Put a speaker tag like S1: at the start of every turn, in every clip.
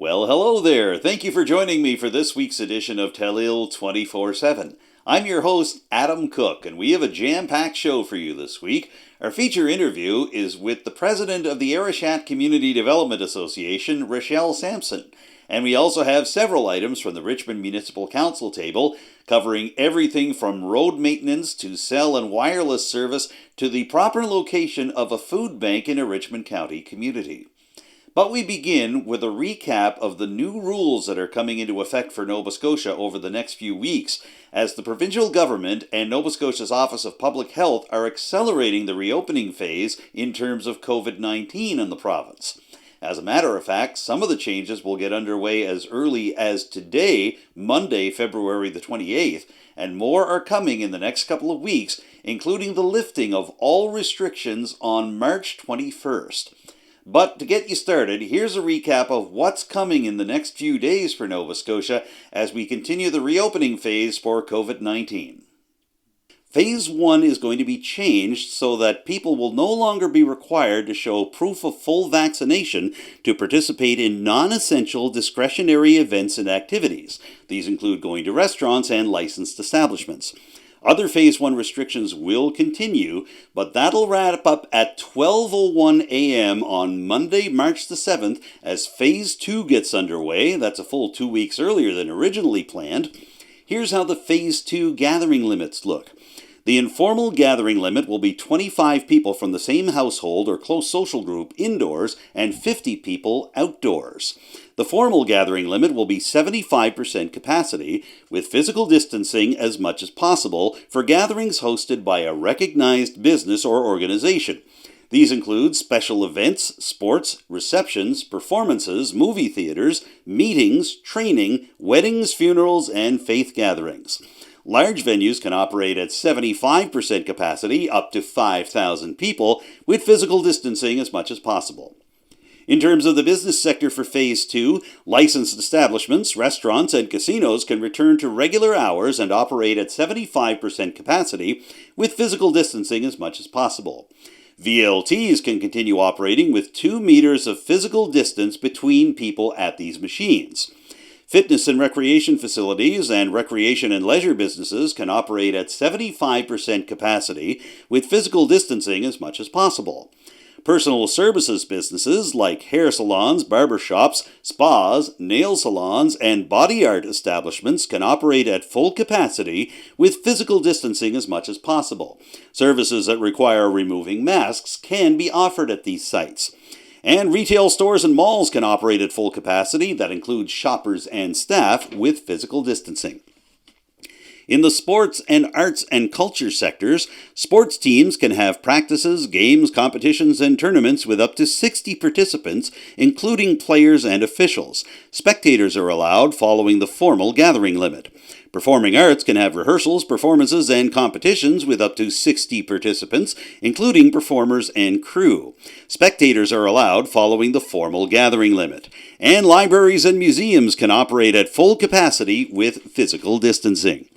S1: Well, hello there. Thank you for joining me for this week's edition of Telile 24/7. I'm your host, Adam Cook, and we have a jam-packed show for you this week. Our feature interview is with the president of the Arichat Community Development Association, Rachelle Samson. And we also have several items from the Richmond Municipal Council table, covering everything from road maintenance to cell and wireless service to the proper location of a food bank in a Richmond County community. But we begin with a recap of the new rules that are coming into effect for Nova Scotia over the next few weeks, as the provincial government and Nova Scotia's Office of Public Health are accelerating the reopening phase in terms of COVID-19 in the province. As a matter of fact, some of the changes will get underway as early as today, Monday, February the 28th, and more are coming in the next couple of weeks, including the lifting of all restrictions on March 21st. But to get you started, here's a recap of what's coming in the next few days for Nova Scotia as we continue the reopening phase for COVID-19. Phase 1 is going to be changed so that people will no longer be required to show proof of full vaccination to participate in non-essential discretionary events and activities. These include going to restaurants and licensed establishments. Other Phase 1 restrictions will continue, but that'll wrap up at 12:01 a.m. on Monday, March the 7th, as Phase 2 gets underway. That's a full 2 weeks earlier than originally planned. Here's how the Phase 2 gathering limits look. The informal gathering limit will be 25 people from the same household or close social group indoors and 50 people outdoors. The formal gathering limit will be 75% capacity, with physical distancing as much as possible for gatherings hosted by a recognized business or organization. These include special events, sports, receptions, performances, movie theaters, meetings, training, weddings, funerals, and faith gatherings. Large venues can operate at 75% capacity, up to 5,000 people, with physical distancing as much as possible. In terms of the business sector for Phase 2, licensed establishments, restaurants, and casinos can return to regular hours and operate at 75% capacity, with physical distancing as much as possible. VLTs can continue operating with 2 meters of physical distance between people at these machines. Fitness and recreation facilities and recreation and leisure businesses can operate at 75% capacity, with physical distancing as much as possible. Personal services businesses like hair salons, barbershops, spas, nail salons, and body art establishments can operate at full capacity, with physical distancing as much as possible. Services that require removing masks can be offered at these sites. And retail stores and malls can operate at full capacity. That includes shoppers and staff, with physical distancing. In the sports and arts and culture sectors, sports teams can have practices, games, competitions, and tournaments with up to 60 participants, including players and officials. Spectators are allowed following the formal gathering limit. Performing arts can have rehearsals, performances, and competitions with up to 60 participants, including performers and crew. Spectators are allowed following the formal gathering limit. And libraries and museums can operate at full capacity with physical distancing.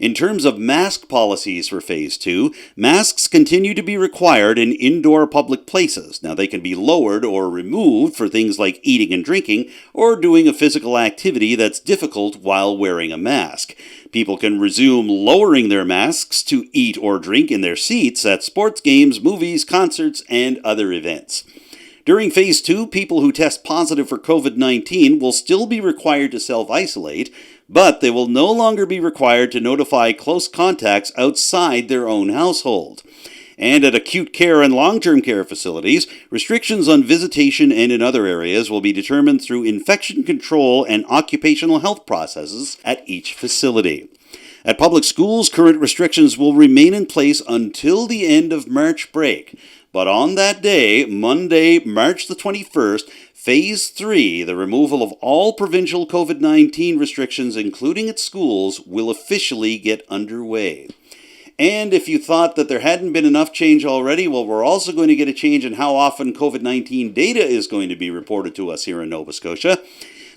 S1: In terms of mask policies for Phase 2, masks continue to be required in indoor public places. Now, they can be lowered or removed for things like eating and drinking or doing a physical activity that's difficult while wearing a mask. People can resume lowering their masks to eat or drink in their seats at sports games, movies, concerts, and other events. During Phase 2, people who test positive for COVID-19 will still be required to self-isolate, but they will no longer be required to notify close contacts outside their own household. And at acute care and long-term care facilities, restrictions on visitation and in other areas will be determined through infection control and occupational health processes at each facility. At public schools, current restrictions will remain in place until the end of March break. But on that day, Monday, March the 21st, Phase 3, the removal of all provincial COVID-19 restrictions, including at schools, will officially get underway. And if you thought that there hadn't been enough change already, well, we're also going to get a change in how often COVID-19 data is going to be reported to us here in Nova Scotia.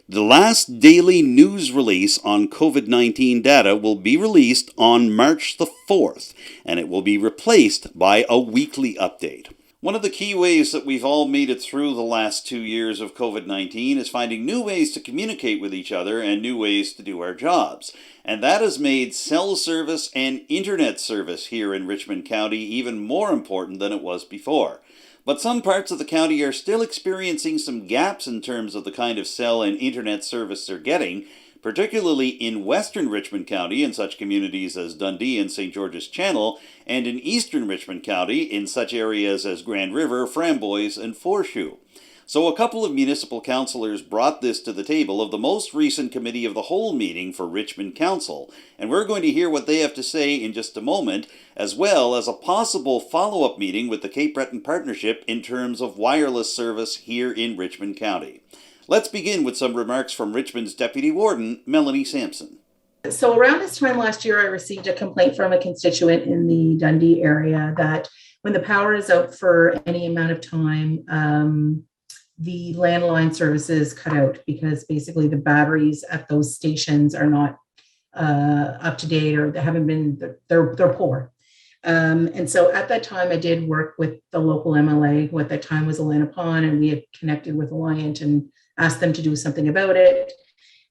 S1: The last daily news release on COVID-19 data will be released on March the 4th, and it will be replaced by a weekly update. One of the key ways that we've all made it through the last 2 years of COVID-19 is finding new ways to communicate with each other and new ways to do our jobs. And that has made cell service and internet service here in Richmond County even more important than it was before. But some parts of the county are still experiencing some gaps in terms of the kind of cell and internet service they're getting, particularly in western Richmond County in such communities as Dundee and St. George's Channel, and in eastern Richmond County in such areas as Grand River, Framboise, and Forshoe. So a couple of municipal councillors brought this to the table of the most recent Committee of the Whole meeting for Richmond Council, and we're going to hear what they have to say in just a moment, as well as a possible follow-up meeting with the Cape Breton Partnership in terms of wireless service here in Richmond County. Let's begin with some remarks from Richmond's Deputy Warden, Melanie Samson.
S2: So around this time last year, I received a complaint from a constituent in the Dundee area that when the power is out for any amount of time, the landline services cut out because basically the batteries at those stations are not up to date, or they haven't been, they're poor. And so at that time, I did work with the local MLA, who at that time was Alana Pond, and we had connected with Alliant and asked them to do something about it.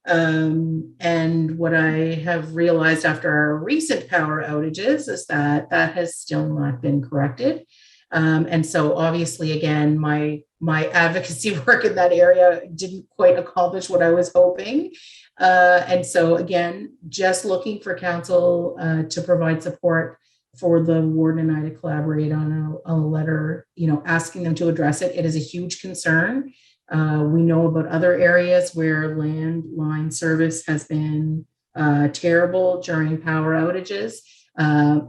S2: And what I have realized after our recent power outages is that that has still not been corrected. And so obviously, again, my advocacy work in that area didn't quite accomplish what I was hoping. And so again, just looking for council to provide support for the warden and I to collaborate on a letter, asking them to address it. It is a huge concern. We know about other areas where landline service has been terrible during power outages,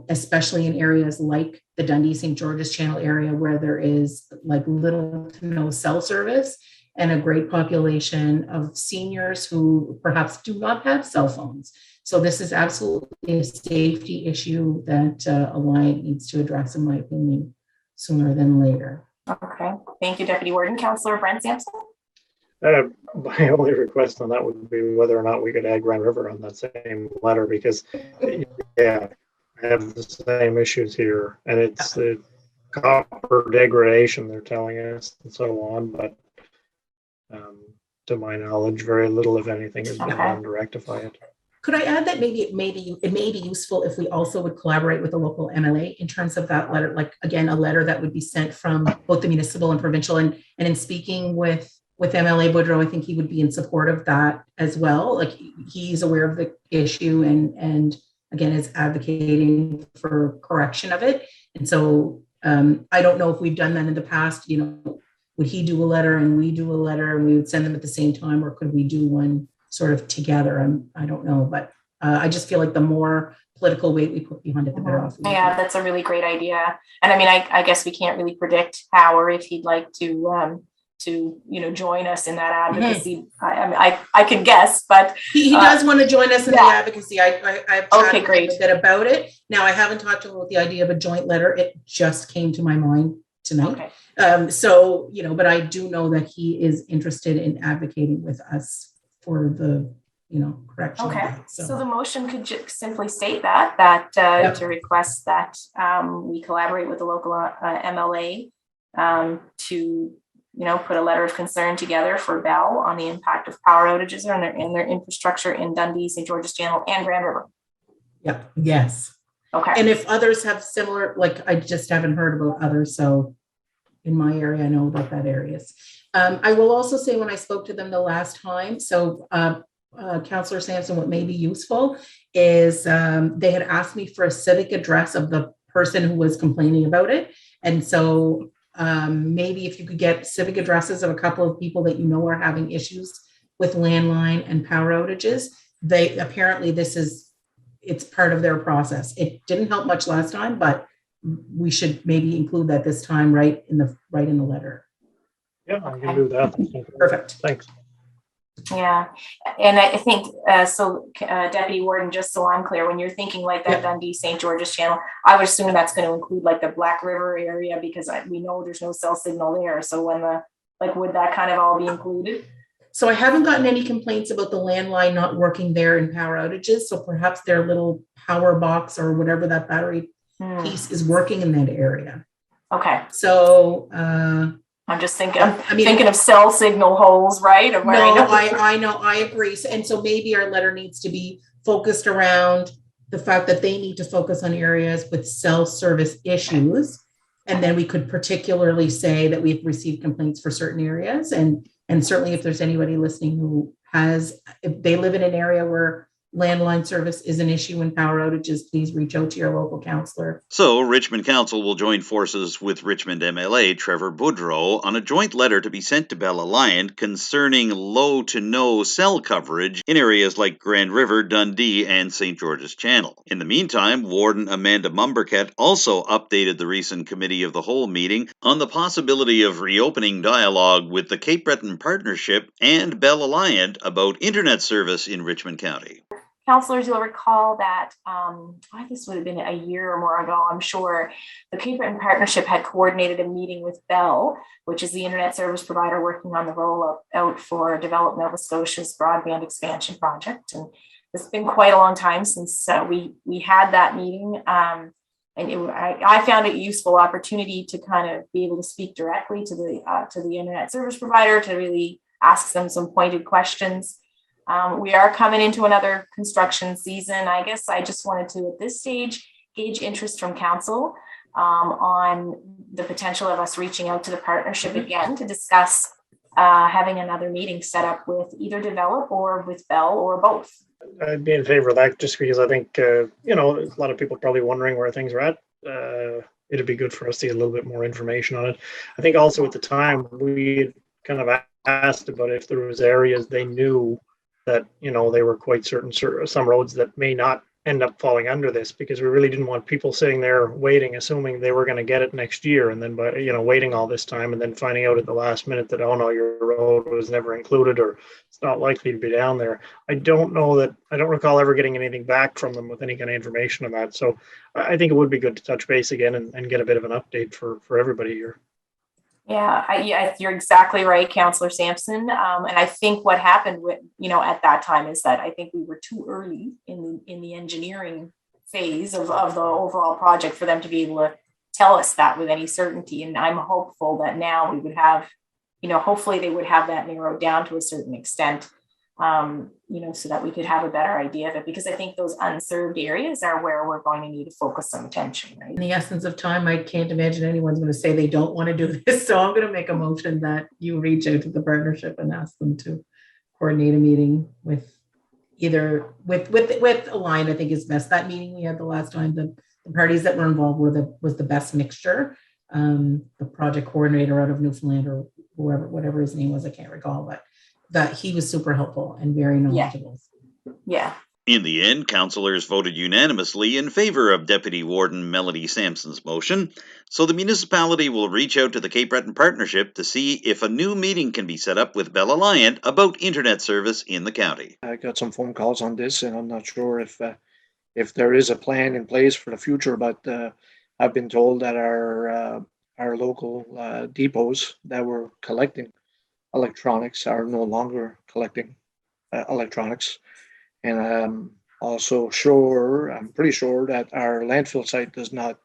S2: especially in areas like the Dundee St. George's Channel area, where there is like little to no cell service and a great population of seniors who perhaps do not have cell phones. So this is absolutely a safety issue that Alliant needs to address, in my opinion, sooner than later.
S3: Okay, thank you, Deputy Warden. Councillor Brent Sampson.
S4: My only request on that would be whether or not we could add Grand River on that same letter, because I have the same issues here, and it's the copper degradation they're telling us and so on, but to my knowledge, very little, if anything, has been done to rectify it.
S2: Could I add that maybe it may be useful if we also would collaborate with the local MLA in terms of that letter, like again, a letter that would be sent from both the municipal and provincial, and in speaking with MLA Boudreau, I think he would be in support of that as well. Like he's aware of the issue and again is advocating for correction of it. And so I don't know if we've done that in the past, would he do a letter and we do a letter and we would send them at the same time, or could we do one sort of together? I don't know, but I just feel like the more political weight we put behind it, the better off.
S3: Yeah, that's a really great idea. And I mean, I guess we can't really predict how or if he'd like to join us in that advocacy. Mm-hmm. I can guess, but
S2: he does want to join us in the advocacy. I've chatted
S3: great.
S2: a bit about it. Now I haven't talked to him about the idea of a joint letter. It just came to my mind tonight. Okay. But I do know that he is interested in advocating with us for the correction.
S3: Okay. So the motion could just simply state that to request that we collaborate with the local MLA to put a letter of concern together for Bell on the impact of power outages in their infrastructure in Dundee, St. George's Channel, and Grand River.
S2: Yep. Yes.
S3: Okay.
S2: And if others have similar, like I just haven't heard about others, so in my area, I know about that areas. I will also say when I spoke to them the last time, so Councillor Samson, what may be useful is they had asked me for a civic address of the person who was complaining about it. And so maybe if you could get civic addresses of a couple of people that are having issues with landline and power outages, they apparently it's part of their process. It didn't help much last time, but we should maybe include that this time right in the letter.
S4: Yeah, I can do that.
S2: Perfect.
S4: Thanks.
S3: Yeah, and I think Deputy Warden, just so I'm clear, when you're thinking like that Dundee St. George's Channel, I would assume that's going to include like the Black River area, because we know there's no cell signal there. So would that kind of all be included?
S2: So I haven't gotten any complaints about the landline not working there in power outages. So perhaps their little power box or whatever that battery piece is working in that area.
S3: Okay.
S2: So,
S3: I'm just thinking,
S2: I mean,
S3: thinking of cell signal holes, right? Of where
S2: no, I know, I agree. And so maybe our letter needs to be focused around the fact that they need to focus on areas with cell service issues. And then we could particularly say that we've received complaints for certain areas. And certainly if there's anybody listening who has, if they live in an area where landline service is an issue in power outages, please reach out to your local councillor.
S1: So, Richmond Council will join forces with Richmond MLA Trevor Boudreau on a joint letter to be sent to Bell Alliant concerning low to no cell coverage in areas like Grand River, Dundee, and St. George's Channel. In the meantime, Warden Amanda Mumbercat also updated the recent Committee of the Whole meeting on the possibility of reopening dialogue with the Cape Breton Partnership and Bell Alliant about internet service in Richmond County.
S3: Councillors, you'll recall that this would have been a year or more ago, I'm sure, the Cape Breton Partnership had coordinated a meeting with Bell, which is the internet service provider working on the rollout for Develop Nova Scotia's broadband expansion project. And it's been quite a long time since we had that meeting. And I found it a useful opportunity to kind of be able to speak directly to the internet service provider, to really ask them some pointed questions. We are coming into another construction season. I guess I just wanted to, at this stage, gauge interest from council on the potential of us reaching out to the partnership again to discuss having another meeting set up with either Develop or with Bell or both.
S4: I'd be in favor of that just because I think, a lot of people probably wondering where things are at. It'd be good for us to get a little bit more information on it. I think also at the time we kind of asked about if there was areas they knew that, they were quite certain some roads that may not end up falling under this, because we really didn't want people sitting there waiting, assuming they were going to get it next year. And then, waiting all this time and then finding out at the last minute that, oh no, your road was never included or it's not likely to be down there. I don't recall ever getting anything back from them with any kind of information on that. So I think it would be good to touch base again and get a bit of an update for everybody here.
S3: Yeah, you're exactly right, Councillor Samson. And I think what happened with, at that time is that I think we were too early in the engineering phase of the overall project for them to be able to tell us that with any certainty. And I'm hopeful that now we would have, hopefully they would have that narrowed down to a certain extent, so that we could have a better idea of it, because I think those unserved areas are where we're going to need to focus some attention, right?
S2: In the essence of time, I can't imagine anyone's going to say they don't want to do this. So I'm going to make a motion that you reach out to the partnership and ask them to coordinate a meeting with either with Align, I think is best. That meeting we had the last time, the parties that were involved was the best mixture. The project coordinator out of Newfoundland or whatever his name was, I can't recall, but that he was super helpful and very knowledgeable.
S3: Yeah.
S1: In the end, councillors voted unanimously in favor of Deputy Warden Melody Sampson's motion, so the municipality will reach out to the Cape Breton Partnership to see if a new meeting can be set up with Bell Alliant about internet service in the county.
S5: I got some phone calls on this, and I'm not sure if there is a plan in place for the future, but I've been told that our local depots that were collecting electronics are no longer collecting electronics. And I'm pretty sure that our landfill site does not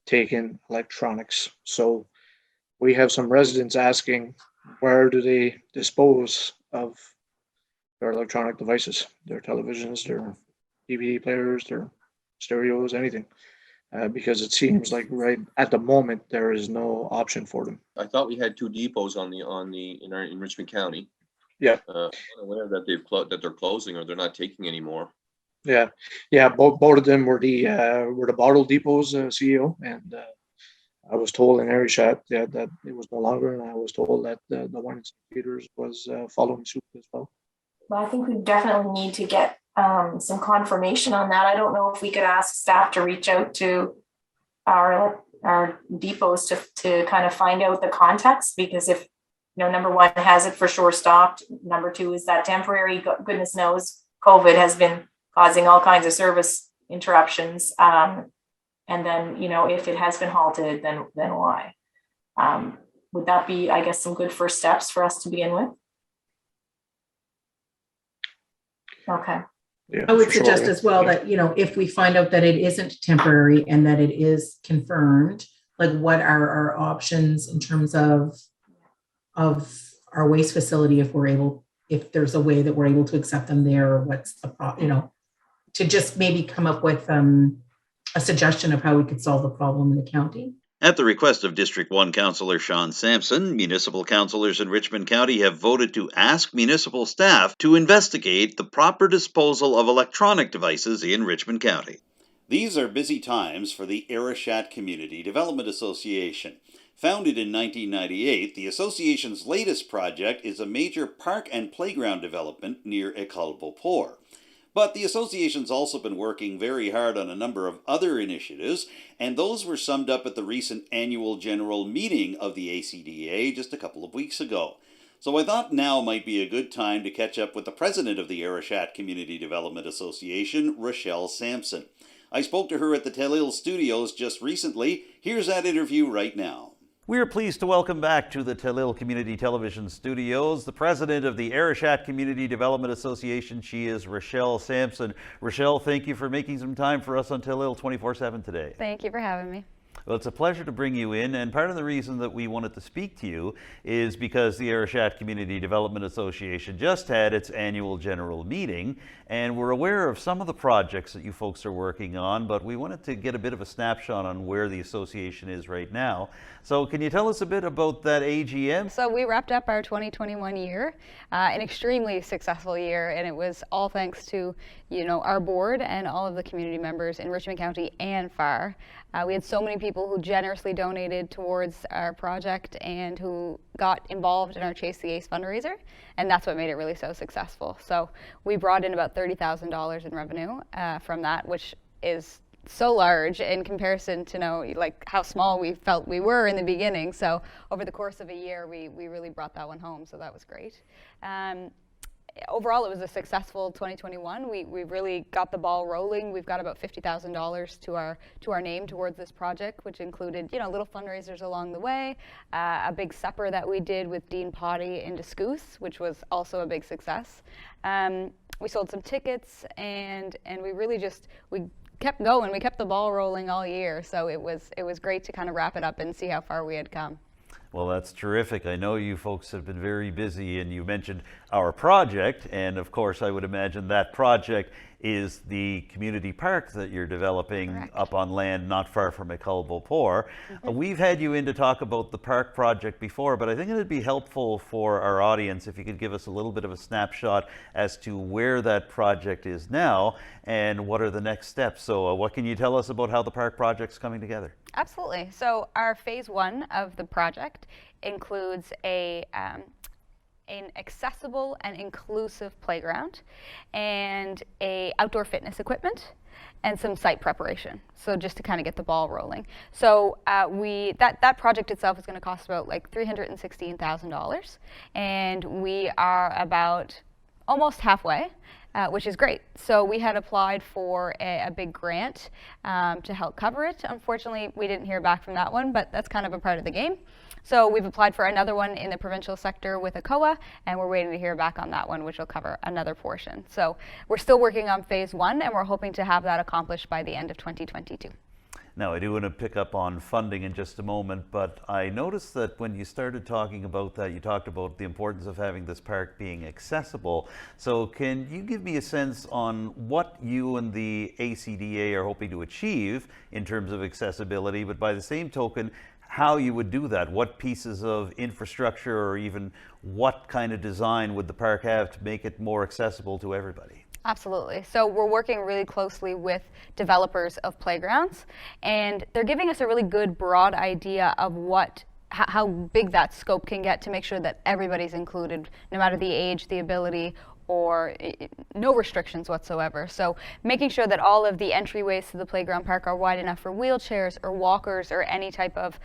S5: take in electronics. So we have some residents asking, where do they dispose of their electronic devices, their televisions, their DVD players, their stereos, anything? Because it seems like right at the moment there is no option for them.
S6: I thought we had two depots in Richmond County.
S5: Yeah.
S6: I'm aware that they're closing or they're not taking anymore.
S5: Yeah. Both of them were the bottle depots, CEO, and I was told in Arichat that it was no longer, and I was told that the one in St. Peter's was following suit as well.
S3: Well, I think we definitely need to get some confirmation on that. I don't know if we could ask staff to reach out to our depots to kind of find out the context, because if, number one, has it for sure stopped? Number two, is that temporary? Goodness knows COVID has been causing all kinds of service interruptions. And then, if it has been halted, then why? Would that be, I guess, some good first steps for us to begin with? Okay.
S5: Yeah,
S2: I would suggest as well that, if we find out that it isn't temporary and that it is confirmed, like what are our options in terms of our waste facility, if there's a way that we're able to accept them there, or what's the to just maybe come up with a suggestion of how we could solve the problem in the county.
S1: At the request of District 1 Councillor Rachelle Samson, municipal councillors in Richmond County have voted to ask municipal staff to investigate the proper disposal of electronic devices in Richmond County. These are busy times for the Arichat Community Development Association. Founded in 1998, the association's latest project is a major park and playground development near Ecole Beau-Port. But the association's also been working very hard on a number of other initiatives, and those were summed up at the recent annual general meeting of the ACDA just a couple of weeks ago. So I thought now might be a good time to catch up with the president of the Arichat Community Development Association, Rachelle Samson. I spoke to her at the Telile studios just recently. Here's that interview right now. We're pleased to welcome back to the Telile Community Television Studios the president of the Arichat Community Development Association. She is Rachelle Samson. Rachelle, thank you for making some time for us on Telile 24/7 today.
S7: Thank you for having me.
S1: Well, it's a pleasure to bring you in, and part of the reason that we wanted to speak to you is because the Arichat Community Development Association just had its annual general meeting, and we're aware of some of the projects that you folks are working on, but we wanted to get a bit of a snapshot on where the association is right now. So can you tell us a bit about that AGM?
S7: So we wrapped up our 2021 year, an extremely successful year, and it was all thanks to our board and all of the community members in Richmond County and far. We had so many people who generously donated towards our project and who got involved in our Chase the Ace fundraiser, and that's what made it really so successful. So we brought in about $30,000 in revenue from that, which is so large in comparison to how small we felt we were in the beginning. So over the course of a year, we really brought that one home, so that was great. Overall, it was a successful 2021. We really got the ball rolling. We've got about $50,000 to our name towards this project, which included little fundraisers along the way, a big supper that we did with Dean Potty in Discoos, which was also a big success. We sold some tickets, and we kept going. We kept the ball rolling all year, so it was great to kind of wrap it up and see how far we had come.
S1: Well, that's terrific. I know you folks have been very busy, and you mentioned our project, and of course I would imagine that project is the community park that you're developing.
S7: Correct.
S1: Up on land not far from Ecole Beau-Port. We've had you in to talk about the park project before, but I think it'd be helpful for our audience if you could give us a little bit of a snapshot as to where that project is now and what are the next steps. So what can you tell us about how the park project's coming together?
S7: Absolutely. So our phase 1 of the project includes an accessible and inclusive playground and a outdoor fitness equipment and some site preparation. So just to kind of get the ball rolling. So that project itself is going to cost about $316,000, and we are about almost halfway. Which is great. So we had applied for a big grant to help cover it. Unfortunately, we didn't hear back from that one, but that's kind of a part of the game. So we've applied for another one in the provincial sector with ACOA, and we're waiting to hear back on that one, which will cover another portion. So we're still working on phase 1, and we're hoping to have that accomplished by the end of 2022.
S1: Now, I do want to pick up on funding in just a moment, but I noticed that when you started talking about that, you talked about the importance of having this park being accessible. So can you give me a sense on what you and the ACDA are hoping to achieve in terms of accessibility, but by the same token, how you would do that? What pieces of infrastructure or even what kind of design would the park have to make it more accessible to everybody?
S7: Absolutely. So we're working really closely with developers of playgrounds, and they're giving us a really good broad idea of how big that scope can get to make sure that everybody's included, no matter the age, the ability, or no restrictions whatsoever. So making sure that all of the entryways to the playground park are wide enough for wheelchairs or walkers or any type of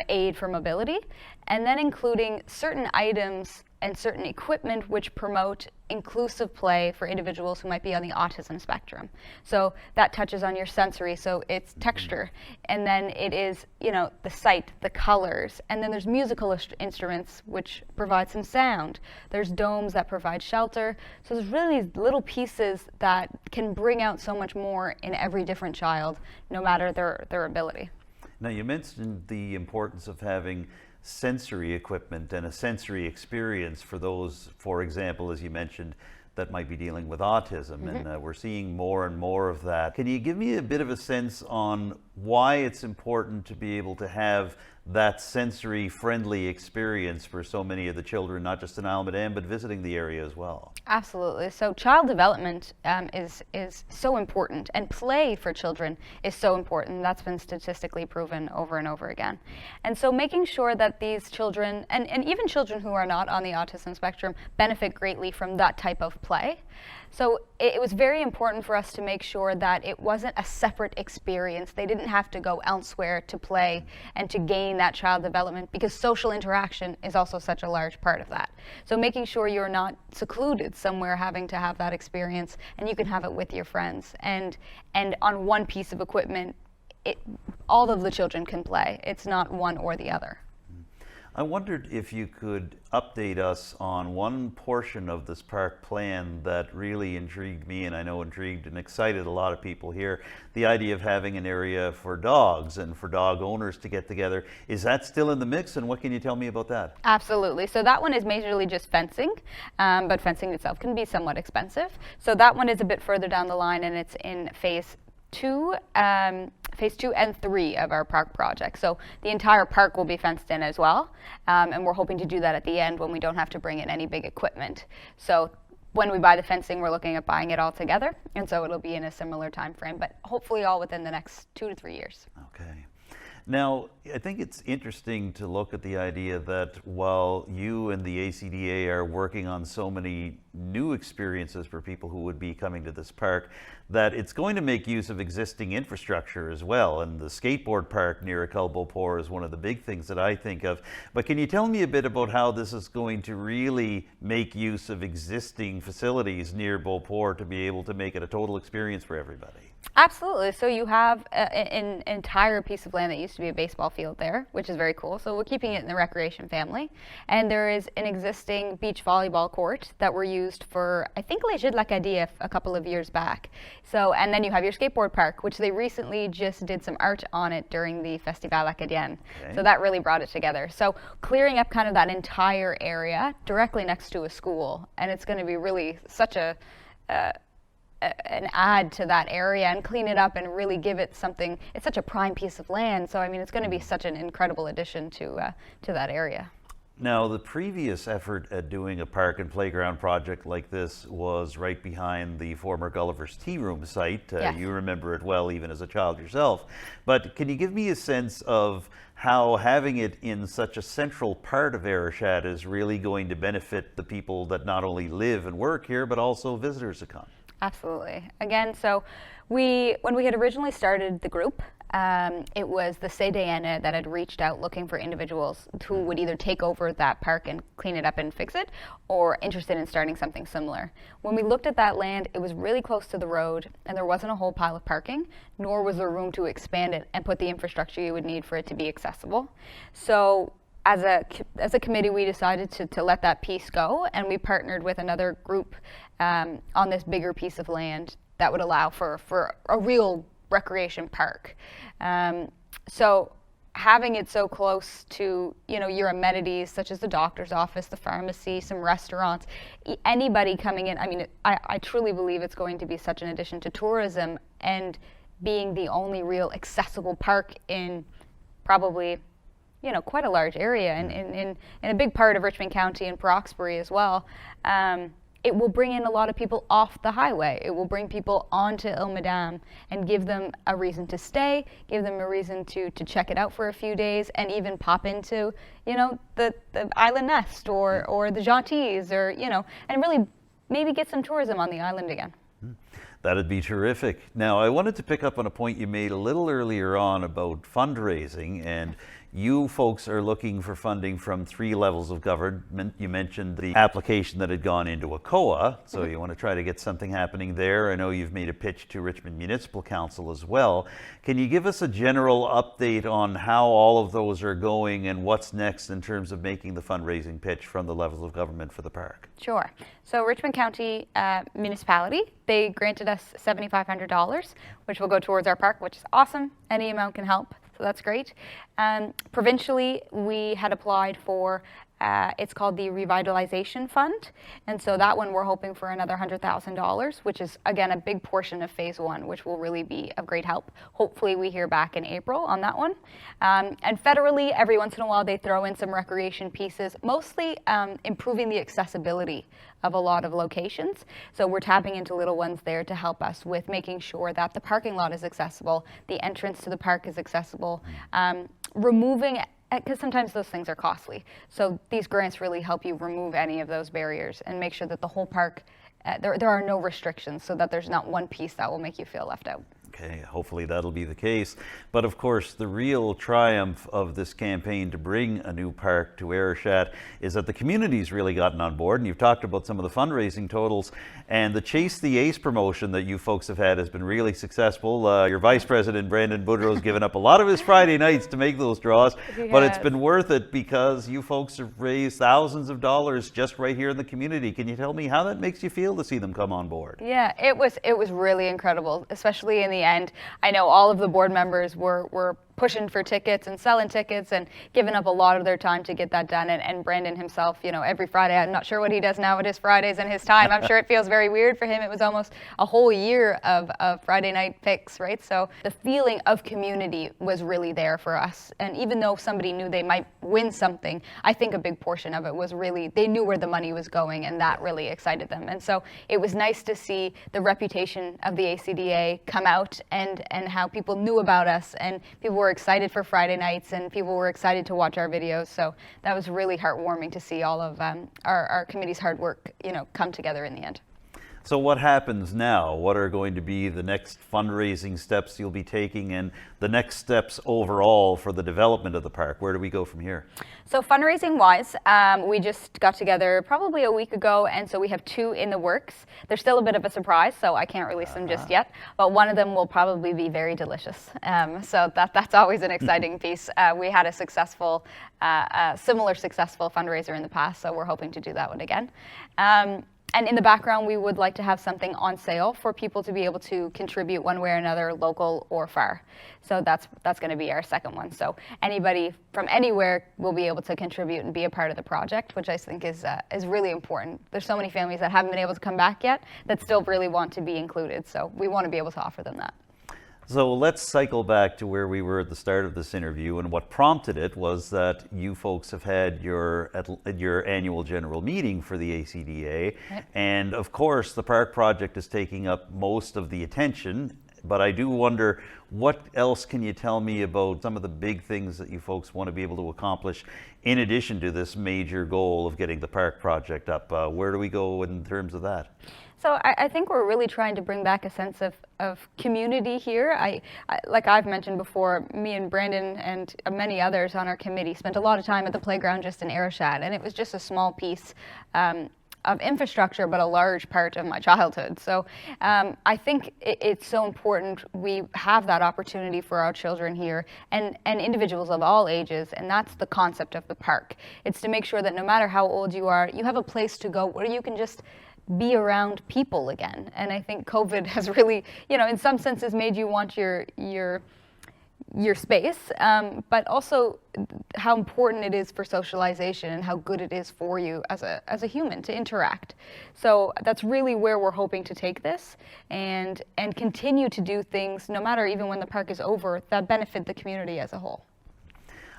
S7: aid for mobility, and then including certain items and certain equipment which promote inclusive play for individuals who might be on the autism spectrum. So that touches on your sensory, so it's texture, and then it is, the sight, the colors, and then there's musical instruments which provide some sound. There's domes that provide shelter. So there's really these little pieces that can bring out so much more in every different child, no matter their ability.
S1: Now, you mentioned the importance of having sensory equipment and a sensory experience for those, for example, as you mentioned, that might be dealing with autism, and we're seeing more and more of that. Can you give me a bit of a sense on why it's important to be able to have that sensory friendly experience for so many of the children, not just in Isle Madame, but visiting the area as well?
S7: Absolutely. So child development is so important, and play for children is so important. That's been statistically proven over and over again. And so making sure that these children, and even children who are not on the autism spectrum, benefit greatly from that type of play. So it was very important for us to make sure that it wasn't a separate experience. They didn't have to go elsewhere to play and to gain that child development, because social interaction is also such a large part of that. So making sure you're not secluded somewhere having to have that experience, and you can have it with your friends. And on one piece of equipment, all of the children can play. It's not one or the other.
S1: I wondered if you could update us on one portion of this park plan that really intrigued me, and I know intrigued and excited a lot of people here. The idea of having an area for dogs and for dog owners to get together. Is that still in the mix, and what can you tell me about that?
S7: Absolutely. So that one is majorly just fencing, but fencing itself can be somewhat expensive. So that one is a bit further down the line, and it's in phase 2 and 3 of our park project. So the entire park will be fenced in as well, and we're hoping to do that at the end when we don't have to bring in any big equipment. So when we buy the fencing, we're looking at buying it all together, and so it'll be in a similar time frame, but hopefully all within the next 2 to 3 years.
S1: Okay. Now, I think it's interesting to look at the idea that while you and the ACDA are working on so many new experiences for people who would be coming to this park, that it's going to make use of existing infrastructure as well. And the skateboard park near Ecole Beau-Port is one of the big things that I think of. But can you tell me a bit about how this is going to really make use of existing facilities near Beau-Port to be able to make it a total experience for everybody?
S7: Absolutely. So you have an entire piece of land that used to be a baseball field there, which is very cool. So we're keeping it in the recreation family. And there is an existing beach volleyball court that were used for, I think, Les Jeux de l'Acadie a couple of years back. So, and then you have your skateboard park, which they recently just did some art on it during the Festival Acadien. Okay. So that really brought it together. So clearing up kind of that entire area directly next to a school, and it's going to be really such an add to that area and clean it up and really give it something. It's such a prime piece of land, so I mean it's going to be such an incredible addition to that area.
S1: Now, the previous effort at doing a park and playground project like this was right behind the former Gulliver's Tea Room site.
S7: Yes.
S1: You remember it well, even as a child yourself. But can you give me a sense of how having it in such a central part of Arichat is really going to benefit the people that not only live and work here, but also visitors that come?
S7: Absolutely. Again, so when we had originally started the group, it was the CDN that had reached out looking for individuals who would either take over that park and clean it up and fix it, or interested in starting something similar. When we looked at that land, it was really close to the road, and there wasn't a whole pile of parking, nor was there room to expand it and put the infrastructure you would need for it to be accessible. So as a committee, we decided to let that piece go, and we partnered with another group on this bigger piece of land that would allow for a real recreation park. So having it so close to your amenities, such as the doctor's office, the pharmacy, some restaurants, anybody coming in, I mean, I truly believe it's going to be such an addition to tourism, and being the only real accessible park in probably quite a large area, and in a big part of Richmond County and Roxbury as well. It will bring in a lot of people off the highway. It will bring people onto Isle Madame and give them a reason to stay, give them a reason to check it out for a few days, and even pop into, the Island Nest or the Gentilles, or, and really maybe get some tourism on the island again.
S1: That'd be terrific. Now, I wanted to pick up on a point you made a little earlier on about fundraising, and you folks are looking for funding from 3 levels of government. You mentioned the application that had gone into ACOA, so you want to try to get something happening there. I know you've made a pitch to Richmond Municipal Council as well. Can you give us a general update on how all of those are going and what's next in terms of making the fundraising pitch from the levels of government for the park?
S7: Sure. So Richmond County Municipality, they granted us $7,500, which will go towards our park, which is awesome. Any amount can help. So that's great. Provincially, we had applied for it's called the Revitalization Fund. And so that one we're hoping for another $100,000, which is, again, a big portion of phase one, which will really be of great help. Hopefully we hear back in April on that one. And federally, every once in a while, they throw in some recreation pieces, mostly improving the accessibility of a lot of locations. So we're tapping into little ones there to help us with making sure that the parking lot is accessible, the entrance to the park is accessible, removing, because sometimes those things are costly. So these grants really help you remove any of those barriers and make sure that the whole park, there are no restrictions, so that there's not one piece that will make you feel left out.
S1: Okay, hopefully that'll be the case. But of course, the real triumph of this campaign to bring a new park to Arichat is that the community's really gotten on board, and you've talked about some of the fundraising totals, and the Chase the Ace promotion that you folks have had has been really successful. Your Vice President, Brandon Boudreau, has given up a lot of his Friday nights to make those draws, but it's been worth it because you folks have raised thousands of dollars just right here in the community. Can you tell me how that makes you feel to see them come on board?
S7: Yeah, it was really incredible, especially in the end. I know all of the board members were pushing for tickets and selling tickets and giving up a lot of their time to get that done. And Brandon himself, you know, every Friday, I'm not sure what he does now with his Fridays and his time. I'm sure it feels very weird for him. It was almost a whole year of Friday night picks, right? So the feeling of community was really there for us. And even though somebody knew they might win something, I think a big portion of it was really, they knew where the money was going, and that really excited them. And so it was nice to see the reputation of the ACDA come out and how people knew about us, and people were excited for Friday nights, and people were excited to watch our videos. So that was really heartwarming to see all of our committee's hard work, you know, come together in the end.
S1: So what happens now? What are going to be the next fundraising steps you'll be taking, and the next steps overall for the development of the park? Where do we go from here?
S7: So fundraising wise, we just got together probably a week ago, and so we have 2 in the works. They're still a bit of a surprise, so I can't release them just yet, but one of them will probably be very delicious. So that's always an exciting piece. We had a successful, similar successful fundraiser in the past, so we're hoping to do that one again. And in the background, we would like to have something on sale for people to be able to contribute one way or another, local or far. So that's going to be our second one. So anybody from anywhere will be able to contribute and be a part of the project, which I think is really important. There's so many families that haven't been able to come back yet that still really want to be included. So we want to be able to offer them that.
S1: So let's cycle back to where we were at the start of this interview, and what prompted it was that you folks have had your annual general meeting for the ACDA, yep. And of course the park project is taking up most of the attention, but I do wonder, what else can you tell me about some of the big things that you folks want to be able to accomplish in addition to this major goal of getting the park project up? Where do we go in terms of that?
S7: So I think we're really trying to bring back a sense of community here. I like I've mentioned before, me and Brandon and many others on our committee spent a lot of time at the playground just in Arichat, and it was just a small piece of infrastructure, but a large part of my childhood. So I think it's so important we have that opportunity for our children here, and individuals of all ages, and that's the concept of the park. It's to make sure that no matter how old you are, you have a place to go where you can just be around people again. And I think COVID has really, you know, in some senses made you want your space, but also how important it is for socialization and how good it is for you as a human to interact. So that's really where we're hoping to take this and continue to do things, no matter even when the park is over, that benefit the community as a whole.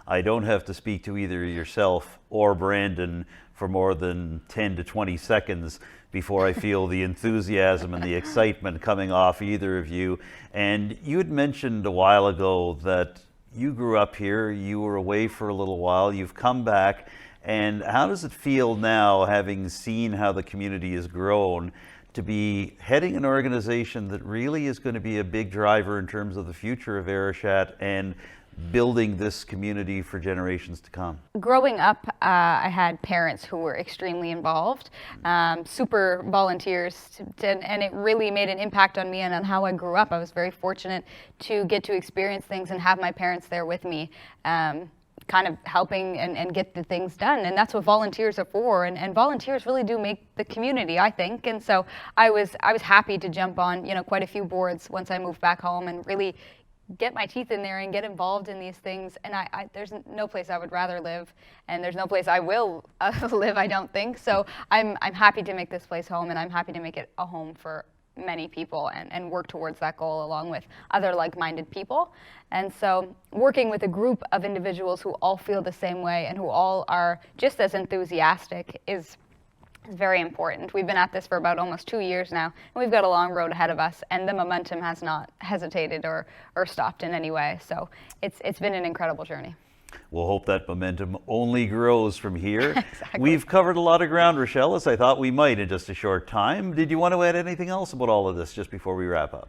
S1: I don't have to speak to either yourself or Brandon for more than 10 to 20 seconds before I feel the enthusiasm and the excitement coming off either of you. And you had mentioned a while ago that you grew up here, you were away for a little while, you've come back, and how does it feel now, having seen how the community has grown, to be heading an organization that really is going to be a big driver in terms of the future of Arichat and building this community for generations to come?
S7: Growing up, I had parents who were extremely involved, super volunteers, and it really made an impact on me and on how I grew up. I was very fortunate to get to experience things and have my parents there with me, kind of helping and get the things done. And that's what volunteers are for, and volunteers really do make the community, I think. And so I was happy to jump on, you know, quite a few boards once I moved back home and really get my teeth in there and get involved in these things. And there's no place I would rather live, and there's no place I will live, I don't think. So I'm happy to make this place home, and I'm happy to make it a home for many people and work towards that goal along with other like-minded people. And so working with a group of individuals who all feel the same way and who all are just as enthusiastic is very important. We've been at this for about almost 2 years now, and we've got a long road ahead of us, and the momentum has not hesitated or stopped in any way. So it's been an incredible journey.
S1: We'll hope that momentum only grows from here.
S7: Exactly.
S1: We've covered a lot of ground, Rachelle, as I thought we might in just a short time. Did you want to add anything else about all of this just before we wrap up?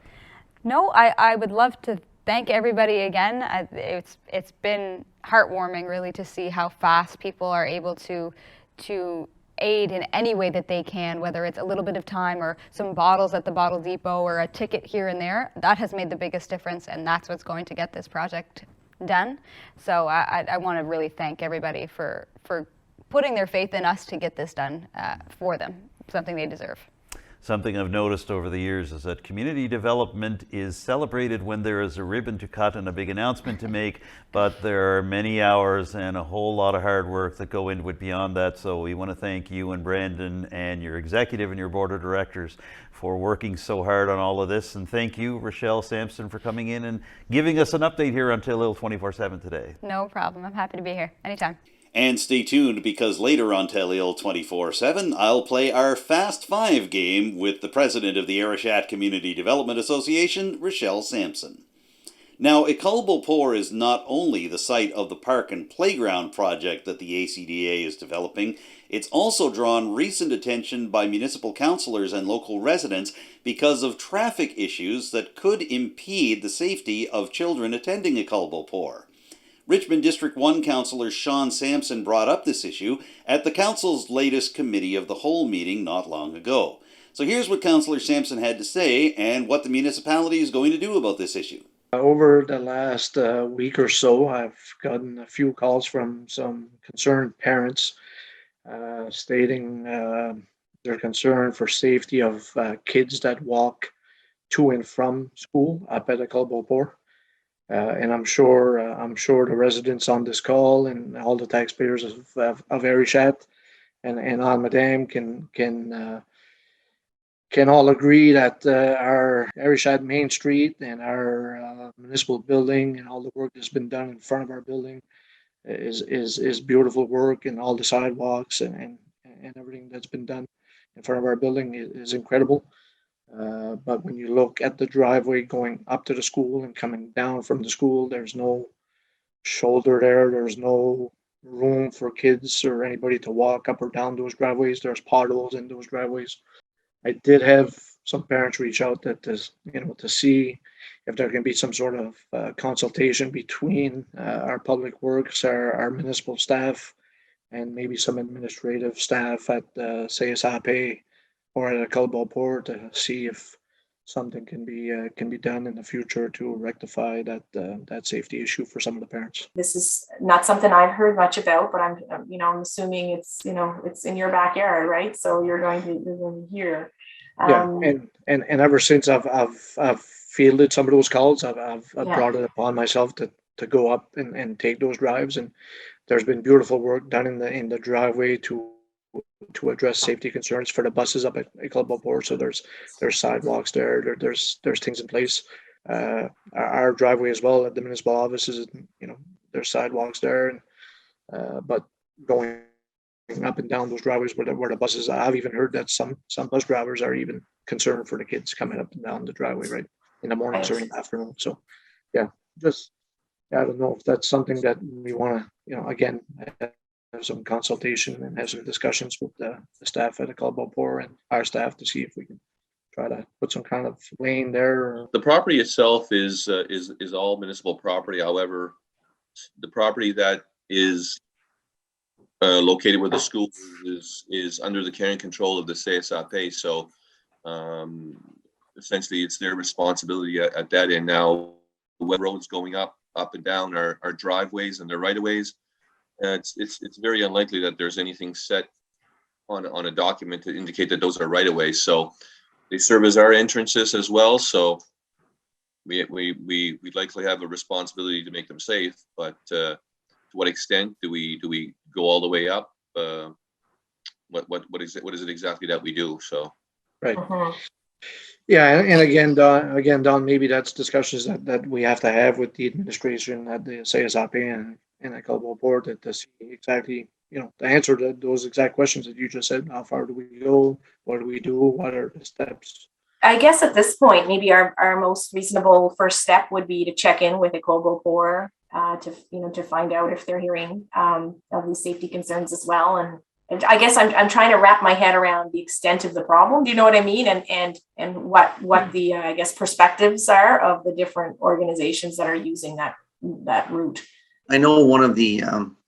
S7: No, I would love to thank everybody again. It's been heartwarming, really, to see how fast people are able to aid in any way that they can, whether it's a little bit of time or some bottles at the bottle depot or a ticket here and there. That has made the biggest difference, and that's what's going to get this project done. So I want to really thank everybody for putting their faith in us to get this done for them, something they deserve.
S1: Something I've noticed over the years is that community development is celebrated when there is a ribbon to cut and a big announcement to make, but there are many hours and a whole lot of hard work that go into it beyond that. So we want to thank you and Brandon and your executive and your board of directors for working so hard on all of this. And thank you, Rachelle Samson, for coming in and giving us an update here on Telile 24/7 today.
S7: No problem. I'm happy to be here anytime.
S1: And stay tuned, because later on Telile 24/7, I'll play our Fast Five game with the president of the Arichat Community Development Association, Rachelle Samson. Now, Ecole Beau-Port is not only the site of the park and playground project that the ACDA is developing, it's also drawn recent attention by municipal councillors and local residents because of traffic issues that could impede the safety of children attending Ecole Beau-Port. Richmond District 1 Councillor Rachelle Samson brought up this issue at the Council's latest Committee of the Whole meeting not long ago. So here's what Councillor Samson had to say and what the municipality is going to do about this issue.
S5: Over the last week or so, I've gotten a few calls from some concerned parents stating their concern for safety of kids that walk to and from school up at Ecole Beau-Port. And I'm sure the residents on this call and all the taxpayers of Arichat and Almadam can all agree that our Arichat Main Street and our municipal building and all the work that's been done in front of our building is beautiful work, and all the sidewalks and everything that's been done in front of our building is incredible. But when you look at the driveway going up to the school and coming down from the school, there's no shoulder there. There's no room for kids or anybody to walk up or down those driveways. There's potholes in those driveways. I did have some parents reach out to see if there can be some sort of consultation between our public works, our municipal staff, and maybe some administrative staff at CSAP or at Ecole Beau-Port to see if something can be done in the future to rectify that safety issue for some of the parents.
S3: This is not something I've heard much about, but I'm assuming it's in your backyard, right? So you're going to hear.
S5: And ever since I've fielded some of those calls, I've brought it upon myself to go up and take those drives, and there's been beautiful work done in the driveway to address safety concerns for the buses up at Ecole Beau-Port. So there's sidewalks there's things in place. Our driveway as well at the municipal offices, there's sidewalks there, but going up and down those driveways where the buses, I've even heard that some bus drivers are even concerned for the kids coming up and down the driveway right in the mornings or in the afternoon. So I don't know if that's something that we want to again have some consultation and have some discussions with the staff at Ecole Beau-Port and our staff to see if we can try to put some kind of lane there.
S6: The property itself is all municipal property. However, the property that is located where the school is under the care and control of the CSAP. So essentially it's their responsibility at that end. Now, when roads going up and down our driveways and their right-of-ways, it's very unlikely that there's anything set on a document to indicate that those are right-of-ways. So they serve as our entrances as well. So we likely have a responsibility to make them safe, but to what extent do we go all the way up? What is it exactly that we do? So
S5: Right.
S3: Mhm.
S5: Yeah, and Don, maybe that's discussions that we have to have with the administration at the CSRP and Ecole Beau-Port to see exactly, to answer those exact questions that you just said. How far do we go? What do we do? What are the steps?
S3: I guess at this point, maybe our most reasonable first step would be to check in with Ecole Beau-Port to find out if they're hearing of these safety concerns as well. And I guess I'm trying to wrap my head around the extent of the problem. Do you know what I mean? And what the I guess perspectives are of the different organizations that are using that route.
S8: I know one of the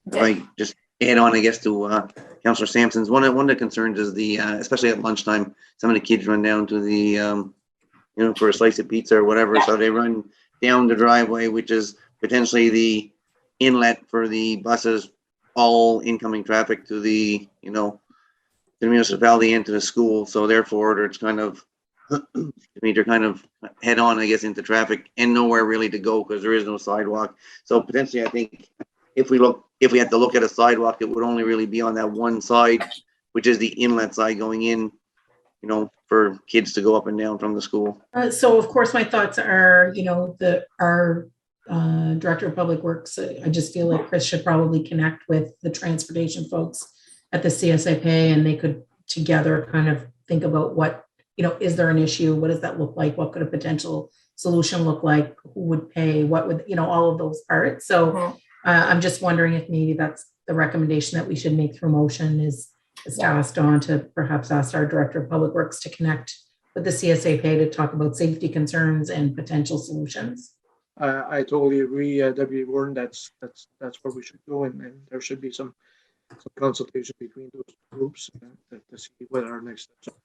S8: if I just add on, I guess, to Councillor Samson's, one of the concerns is the especially at lunchtime, some of the kids run down to the for a slice of pizza or whatever. Yeah. So they run down the driveway, which is potentially the inlet for the buses, all incoming traffic to the the municipality and to the school. So therefore, it's kind of they're kind of head on, I guess, into traffic and nowhere really to go because there is no sidewalk. So potentially, I think if we had to look at a sidewalk, it would only really be on that one side, which is the inlet side going in, for kids to go up and down from the school.
S2: So of course, my thoughts are, our Director of Public Works, I just feel like Chris should probably connect with the transportation folks at the CSIP, and they could together kind of think about what, is there an issue? What does that look like? What could a potential solution look like? Who would pay? What would, all of those parts. So I'm just wondering if maybe that's the recommendation that we should make through motion is passed on to perhaps ask our Director of Public Works to connect with the CSIP to talk about safety concerns and potential solutions.
S5: I totally agree, Deputy Warden. That's where we should go, and there should be some consultation between those groups to see what our next steps are.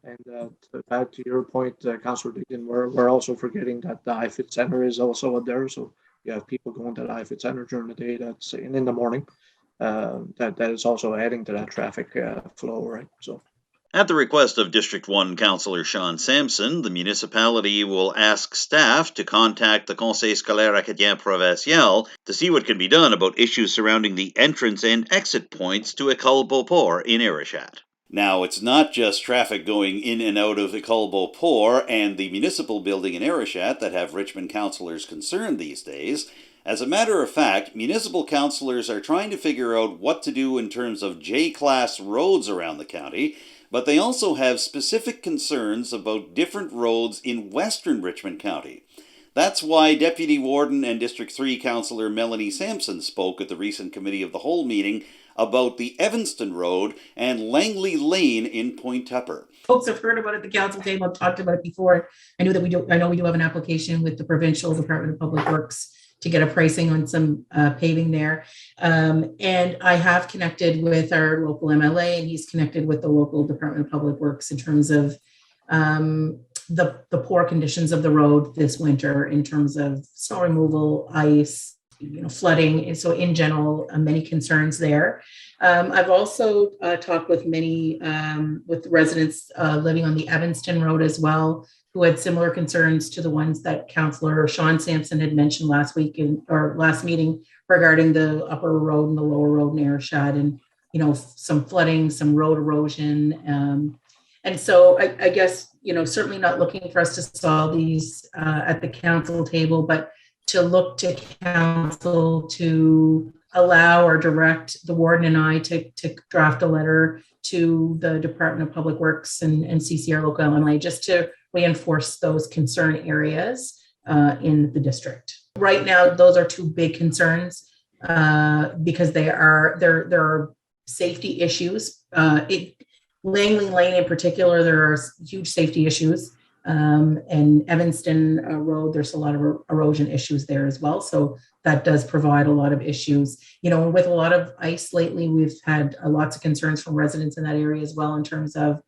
S5: And back to your point, Councillor Digdon, we're also forgetting that the IFIT Center is also up there. So you have people going to the IFIT Center during the day, that's in the morning. That is also adding to that traffic flow, right? So.
S1: At the request of District 1 Councillor Rachelle Samson, the municipality will ask staff to contact the Conseil Scolaire Acadien Provincial to see what can be done about issues surrounding the entrance and exit points to Ecole Beau-Port in Arichat. Now, it's not just traffic going in and out of Ecole Beau-Port and the municipal building in Arichat that have Richmond councillors concerned these days. As a matter of fact, municipal councillors are trying to figure out what to do in terms of J-class roads around the county, but they also have specific concerns about different roads in western Richmond County. That's why Deputy Warden and District 3 Councillor Melanie Sampson spoke at the recent Committee of the Whole meeting about the Evanston Road and Langley Lane in Point Tupper.
S2: Folks have heard about it at the council table, I've talked about it before. I know we do have an application with the Provincial Department of Public Works to get a pricing on some paving there. And I have connected with our local MLA, and he's connected with the local Department of Public Works in terms of the poor conditions of the road this winter in terms of snow removal, ice, flooding. And so in general, many concerns there. I've also talked with many with residents living on the Evanston Road as well, who had similar concerns to the ones that Councillor Rachelle Samson had mentioned last week or last meeting regarding the upper road and the lower road in Arichat, and some flooding, some road erosion. And so I guess, certainly not looking for us to solve these at the council table, but to look to council to allow or direct the warden and I to draft a letter to the Department of Public Works and CCR local MLA just to reinforce those concern areas in the district. Right now, those are two big concerns because there are safety issues. Langley Lane in particular, there are huge safety issues. And Evanston Road, there's a lot of erosion issues there as well. So that does provide a lot of issues. With a lot of ice lately, we've had lots of concerns from residents in that area as well in terms of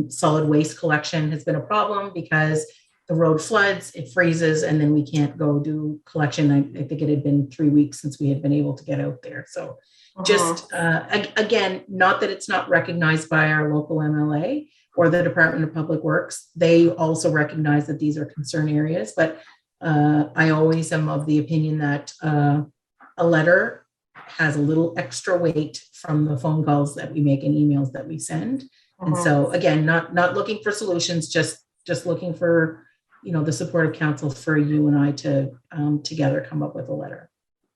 S2: solid waste collection has been a problem because the road floods, it freezes, and then we can't go do collection. I think it had been 3 weeks since we had been able to get out there. So just, again, not that it's not recognized by our local MLA, or the Department of Public Works. They also recognize that these are concern areas, but I always am of the opinion that a letter has a little extra weight from the phone calls that we make and emails that we send. And so again, not looking for solutions, just looking for, the support of council for you and I to together come up with a letter.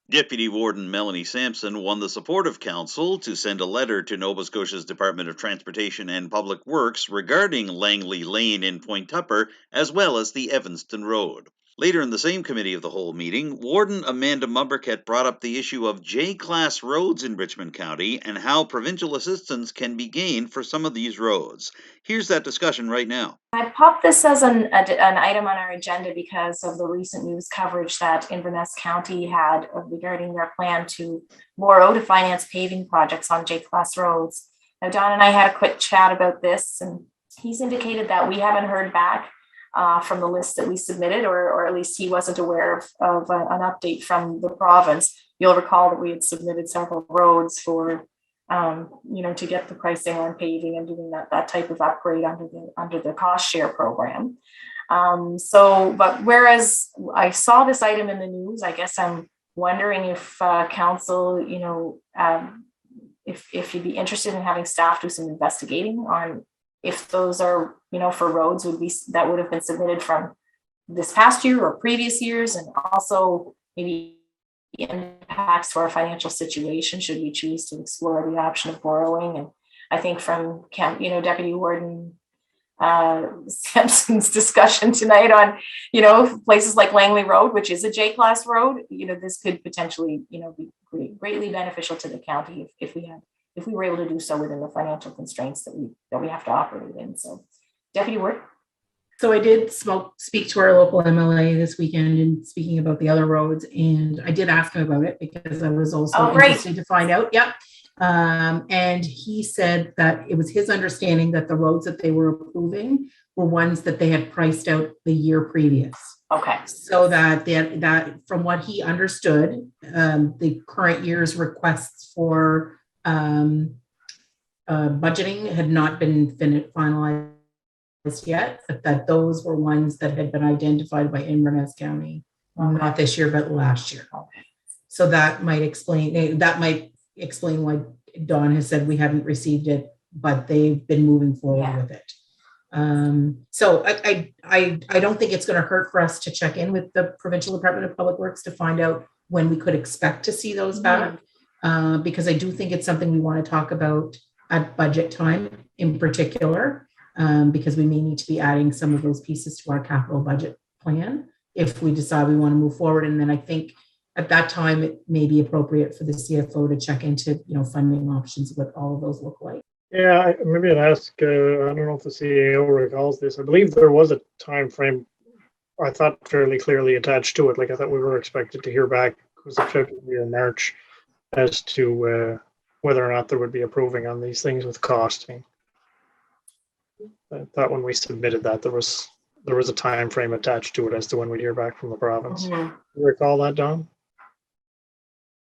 S1: Deputy Warden Melanie Samson won the support of council to send a letter to Nova Scotia's Department of Transportation and Public Works regarding Langley Lane in Point Tupper, as well as the Evanston Road. Later in the same committee of the whole meeting, Warden Amanda Mumberket brought up the issue of J-class roads in Richmond County and how provincial assistance can be gained for some of these roads. Here's that discussion right now.
S3: I popped this as an item on our agenda because of the recent news coverage that Inverness County had regarding their plan to borrow to finance paving projects on J-class roads. Now, Don and I had a quick chat about this, and he's indicated that we haven't heard back from the list that we submitted, or at least he wasn't aware of an update from the province. You'll recall that we had submitted several roads for, to get the pricing on paving and doing that type of upgrade under the cost share program. But whereas I saw this item in the news, I guess I'm wondering if council, if you'd be interested in having staff do some investigating on if those are, for roads that would have been submitted from this past year or previous years, and also maybe impacts to our financial situation should we choose to explore the option of borrowing. And I think from Deputy Warden Samson's discussion tonight on, places like Langley Road, which is a J-class road, this could potentially, be greatly beneficial to the county if we were able to do so within the financial constraints that we have to operate in. So, Deputy Ward.
S2: So I did speak to our local MLA this weekend and speaking about the other roads, and I did ask him about it because I was also interested to find out. Yep. And he said that it was his understanding that the roads that they were approving were ones that they had priced out the year previous.
S3: Okay.
S2: So that from what he understood, the current year's requests for budgeting had not been finalized yet, but that those were ones that had been identified by Inverness County, not this year, but last year. So that might explain why Dawn has said we haven't received it, but they've been moving forward with it. So I don't think it's going to hurt for us to check in with the Provincial Department of Public Works to find out when we could expect to see those back, because I do think it's something we want to talk about at budget time in particular, because we may need to be adding some of those pieces to our capital budget plan if we decide we want to move forward. And then I think at that time, it may be appropriate for the CFO to check into, funding options, what all of those look like.
S4: Yeah, maybe I'd ask, I don't know if the CEO recalls this. I believe there was a time frame, I thought fairly clearly attached to it. Like I thought we were expected to hear back, was it February or March, as to whether or not there would be approving on these things with costing. I thought when we submitted that, there was a time frame attached to it as to when we'd hear back from the province. You recall that, Don?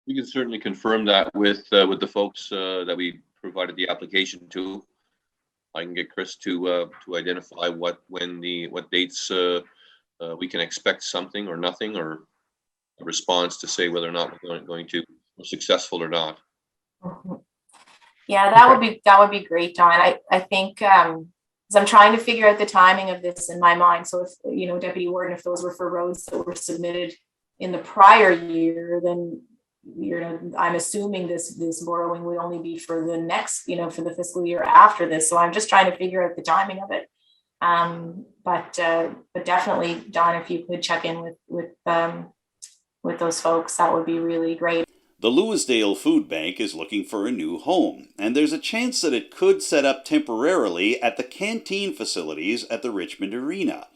S6: We can certainly confirm that with the folks that we provided the application to. I can get Chris to identify what dates we can expect something or nothing, or a response to say whether or not we're going to be successful or not.
S3: Yeah, that would be great, Don. I think as I'm trying to figure out the timing of this in my mind. So if Deputy Warden, if those were for roads that were submitted in the prior year, then I'm assuming this borrowing will only be for the next, for the fiscal year after this. So I'm just trying to figure out the timing of it. But definitely, Don, if you could check in with those folks, that would be really great.
S1: The Lewisdale Food Bank is looking for a new home, and there's a chance that it could set up temporarily at the canteen facilities at the Richmond Arena.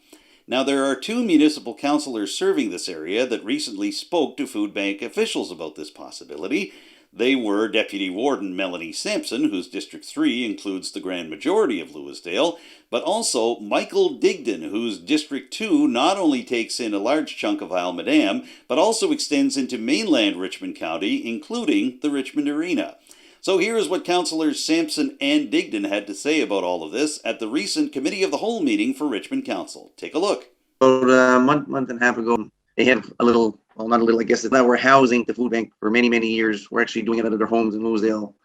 S1: Now, there are 2 municipal councillors serving this area that recently spoke to food bank officials about this possibility. They were Deputy Warden Melanie Samson, whose District 3 includes the grand majority of Lewisdale, but also Michael Digdon, whose District 2 not only takes in a large chunk of Isle Madame, but also extends into mainland Richmond County, including the Richmond Arena. So here's what Councillors Samson and Digdon had to say about all of this at the recent Committee of the Whole meeting for Richmond Council. Take a look.
S8: About a month and a half ago, they had a little, well, not a little, I guess, that we're housing the food bank for many, many years. We're actually doing it out of their homes in Louisdale.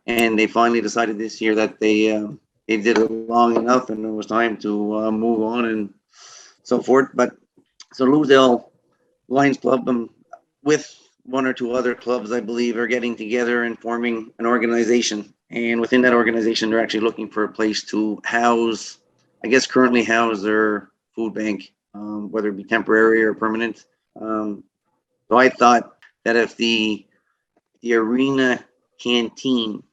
S8: And they finally decided this year that they did it long enough and it was time to move on and so forth. But so Louisdale Lions Club, with one or two other clubs, I believe, are getting together and forming an organization. And within that organization, they're actually looking for a place to house, I guess currently house their food bank, whether it be temporary or permanent. So I thought that if the arena canteen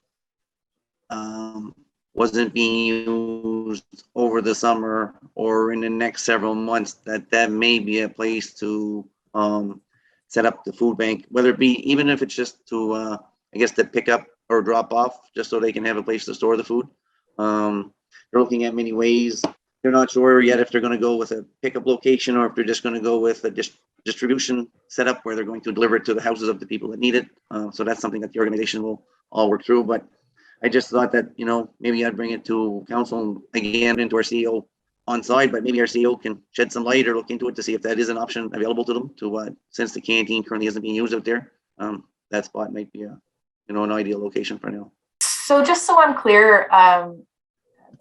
S8: wasn't being used over the summer or in the next several months, that may be a place to set up the food bank, whether it be, even if it's just to, I guess, to pick up or drop off, just so they can have a place to store the food. They're looking at many ways. They're not sure yet if they're going to go with a pickup location or if they're just going to go with a distribution setup where they're going to deliver it to the houses of the people that need it. So that's something that the organization will all work through. But I just thought that, maybe I'd bring it to council again, into our CEO on side, but maybe our CEO can shed some light or look into it to see if that is an option available to them to, since the canteen currently isn't being used out there. That spot might be an ideal location for now.
S3: So just so I'm clear,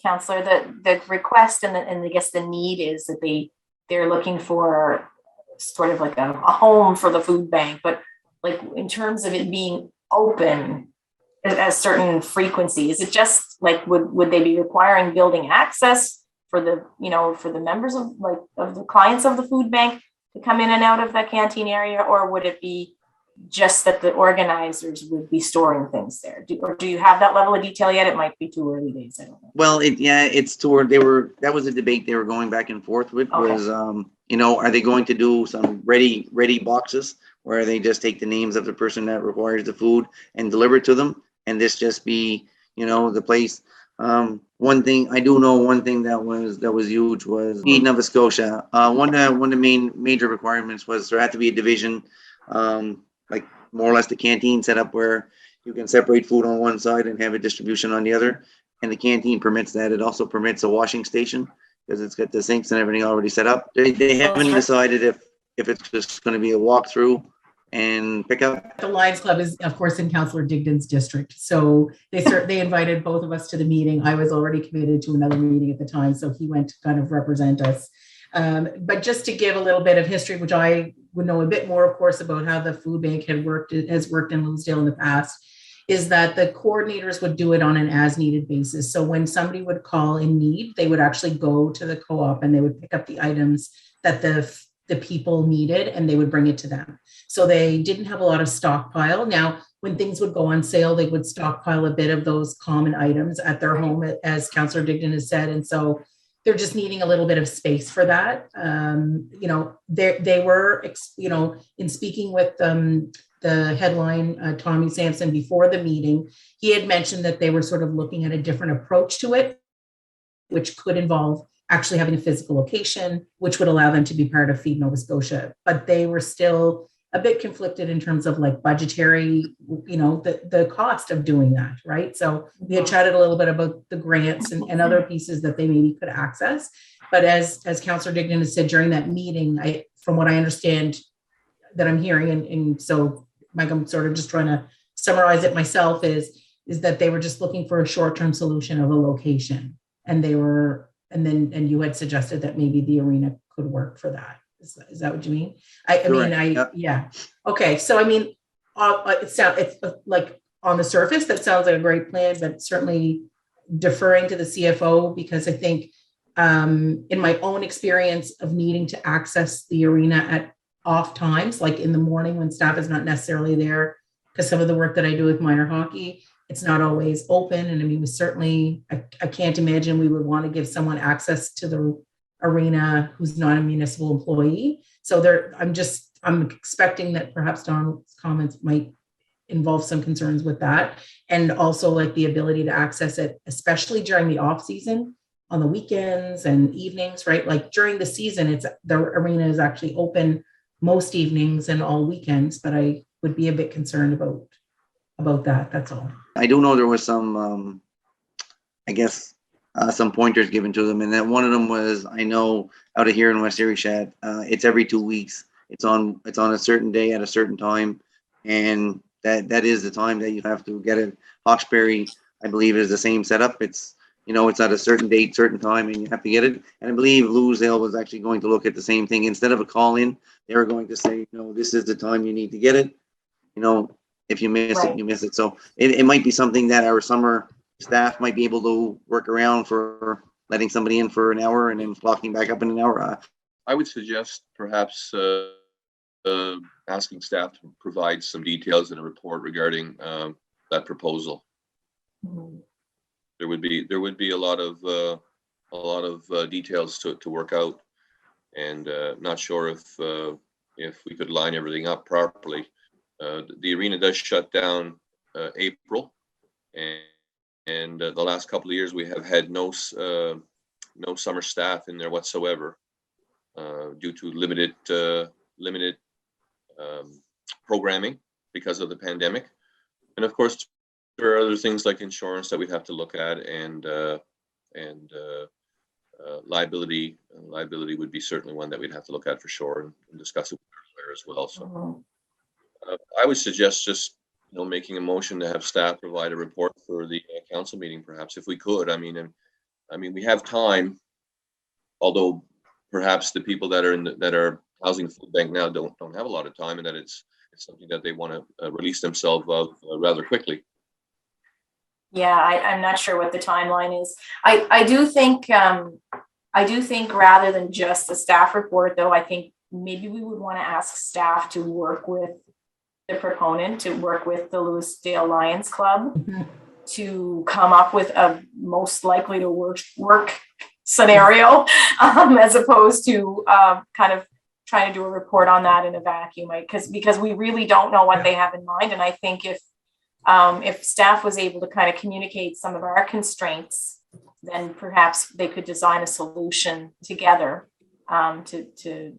S3: Councillor, the request and I guess the need is that they're looking for sort of like a home for the food bank, but like in terms of it being open at a certain frequency, is it just like, would they be requiring building access for the, for the members of the clients of the food bank to come in and out of the canteen area, or would it be just that the organizers would be storing things there? Do you have that level of detail yet? It might be too early days. I don't know.
S8: Well, it's toward, that was a debate they were going back and forth with. Okay. Was, are they going to do some ready boxes where they just take the names of the person that requires the food and deliver it to them, and this just be, the place. One thing I do know, one thing that was huge was Nova Scotia. One of the major requirements was there had to be a division, like more or less the canteen set up where you can separate food on one side and have a distribution on the other. And the canteen permits that. It also permits a washing station because it's got the sinks and everything already set up. They haven't decided if it's just going to be a walkthrough and pick up.
S2: The Lions Club is, of course, in Councillor Digdon's district. So they invited both of us to the meeting. I was already committed to another meeting at the time, so he went to kind of represent us. But just to give a little bit of history, which I would know a bit more, of course, about how the food bank has worked in Louisdale in the past, is that the coordinators would do it on an as-needed basis. So when somebody would call in need, they would actually go to the co-op and they would pick up the items that the people needed and they would bring it to them. So they didn't have a lot of stockpile. Now, when things would go on sale, they would stockpile a bit of those common items at their home, as Councillor Digdon has said. And so they're just needing a little bit of space for that. They were, in speaking with the headline, Tommy Sampson, before the meeting, he had mentioned that they were sort of looking at a different approach to it, which could involve actually having a physical location, which would allow them to be part of Feed Nova Scotia. But they were still a bit conflicted in terms of like budgetary, the cost of doing that, right? So we had chatted a little bit about the grants and other pieces that they maybe could access. But as Councillor Digdon has said during that meeting, from what I understand that I'm hearing, and so Mike, I'm sort of just trying to summarize it myself, is that they were just looking for a short-term solution of a location. And you had suggested that maybe the arena could work for that. Is that what you mean? Yeah. Okay. So, it's like on the surface, that sounds like a great plan, but certainly deferring to the CFO, because I think in my own experience of needing to access the arena at off times, like in the morning when staff is not necessarily there, because some of the work that I do with minor hockey, it's not always open. And we certainly, I can't imagine we would want to give someone access to the arena who's not a municipal employee. So I'm expecting that perhaps Don's comments might involve some concerns with that. And also like the ability to access it, especially during the off season, on the weekends and evenings, right? Like during the season, the arena is actually open most evenings and all weekends, but I would be a bit concerned about about that. That's all.
S8: I do know there was some, I guess, some pointers given to them, and that one of them was, I know out of here in West Arichat, it's every 2 weeks. It's on a certain day at a certain time, and that is the time that you have to get it. Hawkesbury, I believe, is the same setup. It's it's at a certain date, certain time, and you have to get it. And I believe Louisville was actually going to look at the same thing. Instead of a call in, they were going to say, this is the time you need to get it. If you miss it, you miss it. So it might be something that our summer staff might be able to work around for letting somebody in for an hour and then clocking back up in an hour.
S6: I would suggest perhaps asking staff to provide some details in a report regarding that proposal.
S3: Mhm.
S6: There would be a lot of details to work out, and not sure if we could line everything up properly. The arena does shut down April, and the last couple of years we have had no summer staff in there whatsoever due to limited programming because of the pandemic. And of course, there are other things like insurance that we'd have to look at, and liability. Liability would be certainly one that we'd have to look at for sure and discuss it with our lawyer as well. So I would suggest just making a motion to have staff provide a report for the council meeting, perhaps, if we could. I mean, we have time, although perhaps the people that are housing the food bank now don't have a lot of time, and that it's something that they want to release themselves of rather quickly.
S3: Yeah, I'm not sure what the timeline is. I do think rather than just the staff report, though, I think maybe we would want to ask staff to work with the proponent, to work with the Louisdale Lions Club to come up with a most likely to work scenario, as opposed to kind of trying to do a report on that in a vacuum, because we really don't know what they have in mind. And I think if staff was able to kind of communicate some of our constraints, then perhaps they could design a solution together to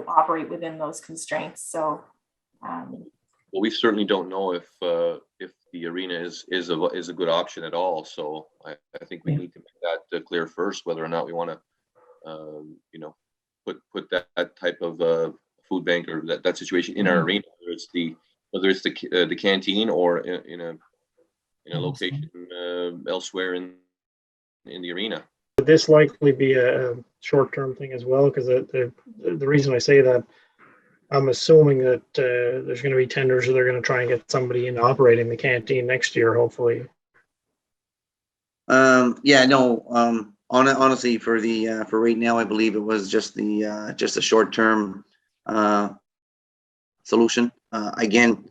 S3: operate within those constraints. So,
S6: well, we certainly don't know if the arena is a good option at all. So I think we need to make that clear first, whether or not we want to, put that type of food bank or that situation in our arena, whether it's the canteen or in a location elsewhere in the arena.
S4: Would this likely be a short-term thing as well? Because the reason I say that, I'm assuming that there's going to be tenders, or they're going to try and get somebody in operating the canteen next year, hopefully.
S8: Honestly, for right now, I believe it was just a short-term solution. Again,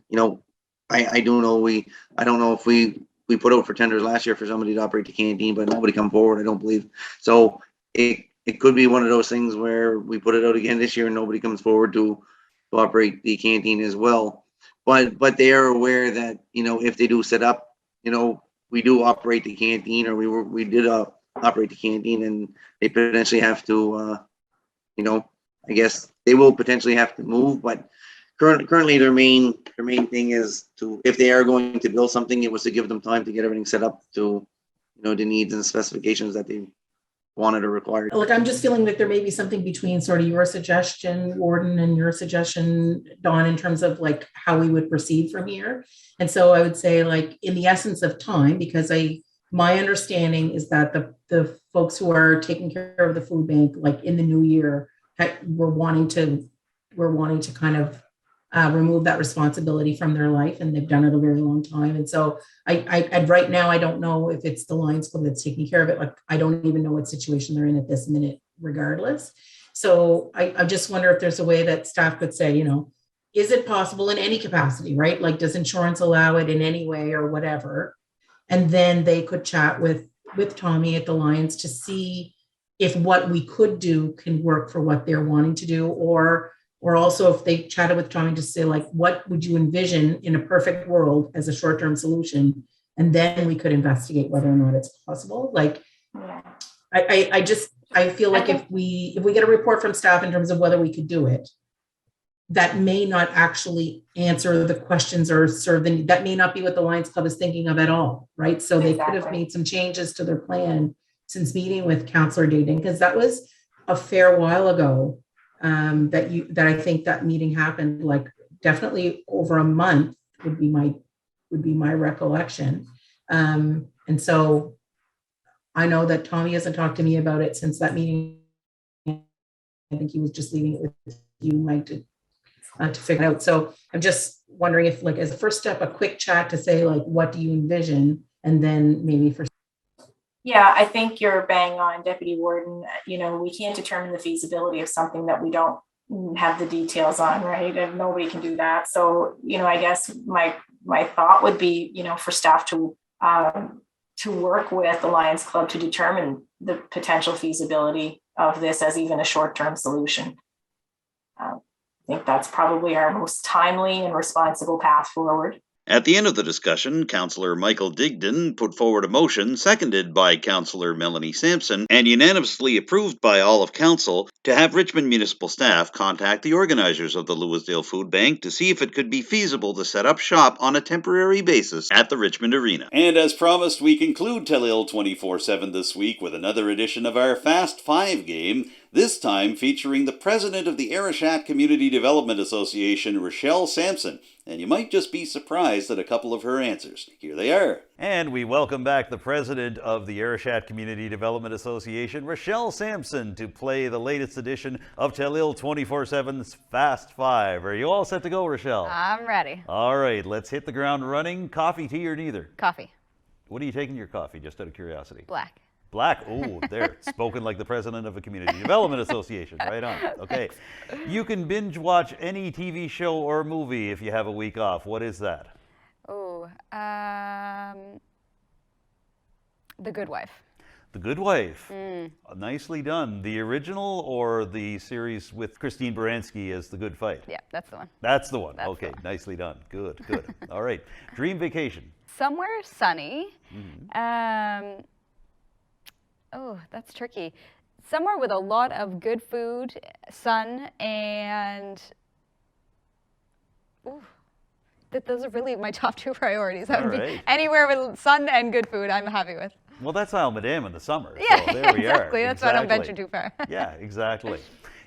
S8: I don't know if we put out for tenders last year for somebody to operate the canteen, but nobody come forward, I don't believe. So it could be one of those things where we put it out again this year and nobody comes forward to operate the canteen as well. But they are aware that, if they do set up, we do operate the canteen, or we did operate the canteen, and they potentially have to, I guess they will potentially have to move. But currently their main thing is if they are going to build something, it was to give them time to get everything set up to, the needs and the specifications that they wanted or required.
S2: Look, I'm just feeling that there may be something between sort of your suggestion, Warden, and your suggestion, Dawn, in terms of like how we would proceed from here. And so I would say, like, in the essence of time, because my understanding is that the folks who are taking care of the food bank, like in the new year, we're wanting to kind of remove that responsibility from their life, and they've done it a very long time. And so I right now, I don't know if it's the Lions Club that's taking care of it. Like, I don't even know what situation they're in at this minute, regardless. So I just wonder if there's a way that staff could say, is it possible in any capacity, right? Like, does insurance allow it in any way or whatever? And then they could chat with Tommy at the Lions to see if what we could do can work for what they're wanting to do, or also if they chatted with Tommy to say, like, what would you envision in a perfect world as a short-term solution? And then we could investigate whether or not it's possible. Like, I feel like if we get a report from staff in terms of whether we could do it, that may not actually answer the questions or serve the need. That may not be what the Lions Club is thinking of at all, right? So they could have made some changes to their plan since meeting with Councillor Dayton, because that was a fair while ago that I think that meeting happened, like definitely over a month would be my recollection. And so I know that Tommy hasn't talked to me about it since that meeting. I think he was just leaving it with you, Mike, to figure it out. So I'm just wondering if, like, as a first step, a quick chat to say, like, what do you envision? And then maybe for.
S3: Yeah, I think you're bang on, Deputy Warden. You know, we can't determine the feasibility of something that we don't have the details on, right? And nobody can do that. So, you know, I guess my thought would be, you know, for staff to work with the Lions Club to determine the potential feasibility of this as even a short-term solution. I think that's probably our most timely and responsible path forward.
S1: At the end of the discussion, Councillor Michael Digdon put forward a motion, seconded by Councillor Melanie Sampson, and unanimously approved by all of Council, to have Richmond Municipal staff contact the organizers of the Lewisdale Food Bank to see if it could be feasible to set up shop on a temporary basis at the Richmond Arena. And as promised, we conclude Telile 24/7 this week with another edition of our Fast 5 game, this time featuring the president of the Arichat Community Development Association, Rachelle Samson. And you might just be surprised at a couple of her answers. Here they are. And we welcome back the president of the Arichat Community Development Association, Rachelle Samson, to play the latest edition of Telile 24/7's Fast 5. Are you all set to go, Rachelle?
S7: I'm ready.
S1: All right, let's hit the ground running. Coffee, tea, or neither?
S7: Coffee.
S1: What are you taking in your coffee, just out of curiosity?
S7: Black.
S1: Black. Oh, there. Spoken like the president of a community development association. Right on. Okay. You can binge watch any TV show or movie if you have a week off. What is that?
S7: Oh, The Good Wife.
S1: The Good Wife. Nicely done. The original or the series with Christine Baranski as The Good Fight?
S7: Yeah, that's the one.
S1: That's the one.
S7: That's
S1: okay,
S7: the one.
S1: Nicely done. Good, good. All right. Dream vacation.
S7: Somewhere sunny. Oh, that's tricky. Somewhere with a lot of good food, sun, and those are really my top two priorities. That would be anywhere with sun and good food, I'm happy with.
S1: Well, that's Isle Madame in the summer.
S7: Yeah,
S1: so there we
S7: exactly.
S1: are.
S7: That's why I don't venture too far.
S1: Yeah, exactly.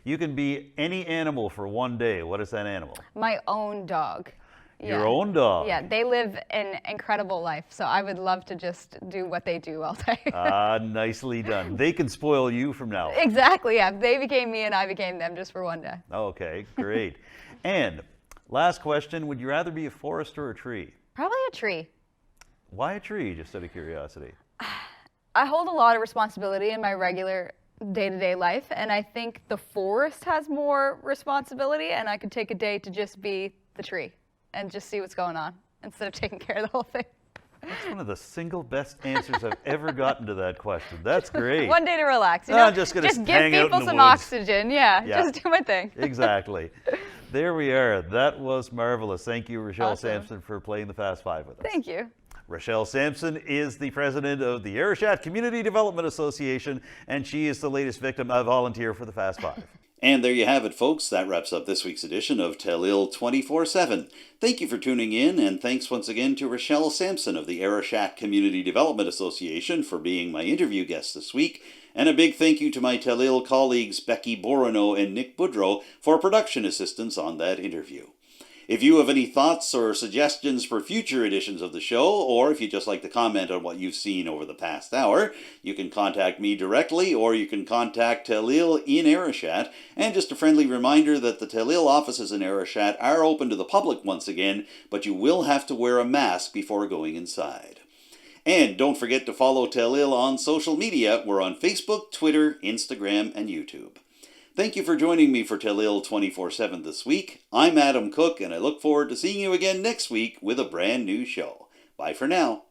S1: You can be any animal for one day. What is that animal?
S7: My own dog.
S1: Your own dog?
S7: Yeah, they live an incredible life, so I would love to just do what they do all day.
S1: Nicely done. They can spoil you from now on.
S7: Exactly, yeah. They became me and I became them just for one day.
S1: Okay, great. And last question, would you rather be a forest or a tree?
S7: Probably a tree.
S1: Why a tree, just out of curiosity?
S7: I hold a lot of responsibility in my regular day-to-day life, and I think the forest has more responsibility, and I could take a day to just be the tree and just see what's going on instead of taking care of the whole thing.
S1: That's one of the single best answers I've ever gotten to that question. That's great.
S7: One day to relax. You know,
S1: just
S7: give
S1: hang out
S7: people
S1: in the
S7: some
S1: woods.
S7: oxygen. Yeah, just do my thing.
S1: Exactly. There we are. That was marvelous. Thank you, Rachelle
S7: Awesome.
S1: Samson, for playing the Fast Five with us.
S7: Thank you.
S1: Rachelle Samson is the president of the Arichat Community Development Association, and she is the latest victim of volunteer for the Fast Five. And there you have it, folks. That wraps up this week's edition of Telile 24/7. Thank you for tuning in, and thanks once again to Rachelle Samson of the Arichat Community Development Association for being my interview guest this week. And a big thank you to my Telile colleagues Becky, Bourinot, and Nick Boudreau for production assistance on that interview. If you have any thoughts or suggestions for future editions of the show, or if you'd just like to comment on what you've seen over the past hour, you can contact me directly, or you can contact Telile in Arichat. And just a friendly reminder that the Telile offices in Arichat are open to the public once again, but you will have to wear a mask before going inside. And don't forget to follow Telile on social media. We're on Facebook, Twitter, Instagram, and YouTube. Thank you for joining me for Telile 24/7 this week. I'm Adam Cook, and I look forward to seeing you again next week with a brand new show. Bye for now.